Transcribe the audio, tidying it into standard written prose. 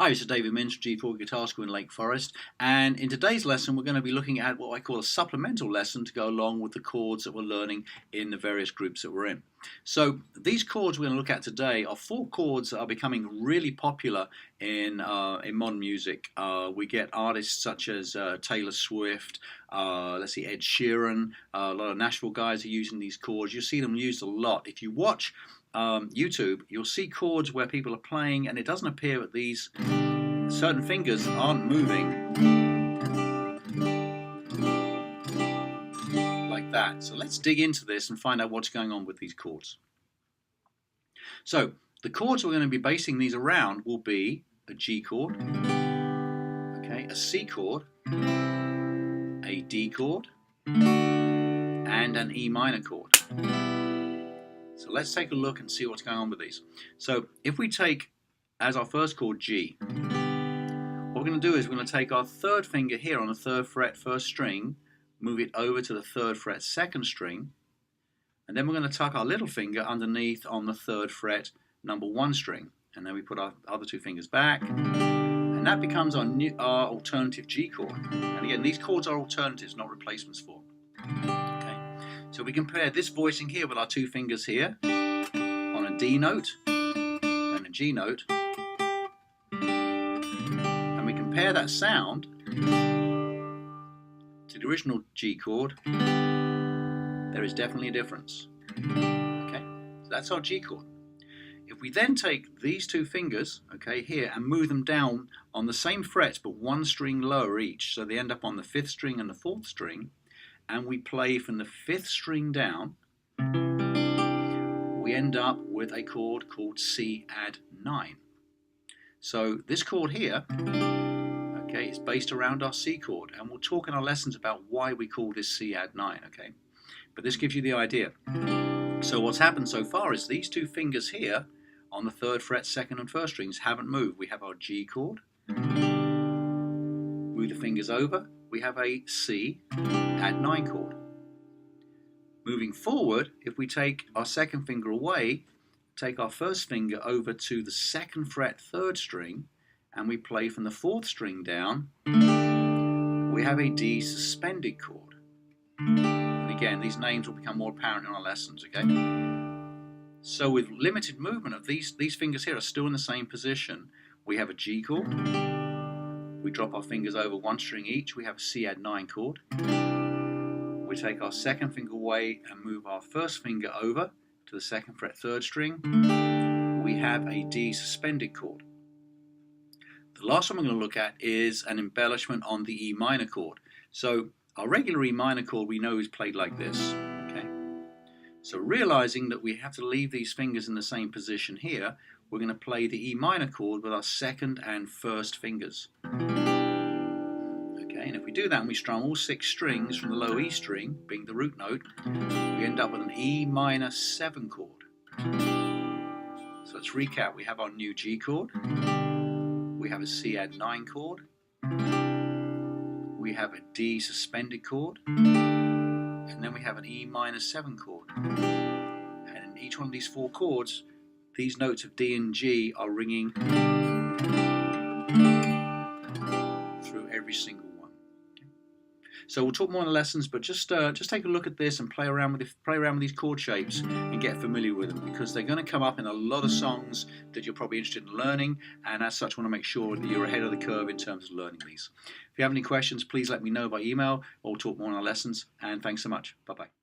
Hi, this is Emin7 G4 Guitar School in Lake Forest, and in today's lesson we're going to be looking at what I call a supplemental lesson to go along with the chords that we're learning in the various groups that we're in. So these chords we're going to look at today are four chords that are becoming really popular in modern music. We get artists such as Taylor Swift, Ed Sheeran, a lot of Nashville guys are using these chords. You see them used a lot. If you watch YouTube, you'll see chords where people are playing and it doesn't appear that these certain fingers aren't moving like that. So let's dig into this and find out what's going on with these chords. So the chords we're going to be basing these around will be a G chord, okay, a C chord, a D chord, and an E minor chord. So let's take a look and see what's going on with these. So if we take as our first chord G, what we're going to do is we're going to take our third finger here on the third fret first string, move it over to the third fret second string, and then we're going to tuck our little finger underneath on the third fret number one string, and then we put our other two fingers back, and that becomes our alternative G chord. And again, these chords are alternatives, not replacements for. So we compare this voicing here with our two fingers here on a D note and a G note, and we compare that sound to the original G chord. There is definitely a difference. Okay, so that's our G chord. If we then take these two fingers, okay, here, and move them down on the same frets but one string lower each, so they end up on the fifth string and the fourth string, and we play from the fifth string down, we end up with a chord called Cadd9. So this chord here, okay, is based around our C chord, and we'll talk in our lessons about why we call this Cadd9, okay? But this gives you the idea. So what's happened so far is these two fingers here on the third fret, second and first strings haven't moved. We have our G chord, move the fingers over, we have a Cadd9 chord. Moving forward, if we take our second finger away, take our first finger over to the second fret third string, and we play from the fourth string down, we have a D suspended chord. And again, these names will become more apparent in our lessons, okay? So with limited movement of these fingers here are still in the same position. We have a G chord. We drop our fingers over one string each, we have a Cadd9 chord. We take our second finger away and move our first finger over to the second fret third string. We have a D suspended chord. The last one we're going to look at is an embellishment on the E minor chord. So our regular E minor chord we know is played like this. Okay? So realizing that we have to leave these fingers in the same position here, we're going to play the E minor chord with our second and first fingers. Okay, and if we do that and we strum all six strings from the low E string, being the root note, we end up with an Emin7 chord. So let's recap. We have our new G chord, we have a Cadd9 chord, we have a D suspended chord, and then we have an Emin7 chord. And in each one of these four chords, these notes of D and G are ringing through every single one. Okay. So we'll talk more in the lessons, but just take a look at this and play around with these chord shapes and get familiar with them, because they're going to come up in a lot of songs that you're probably interested in learning, and as such want to make sure that you're ahead of the curve in terms of learning these. If you have any questions, please let me know by email, or we'll talk more in our lessons, and thanks so much. Bye-bye.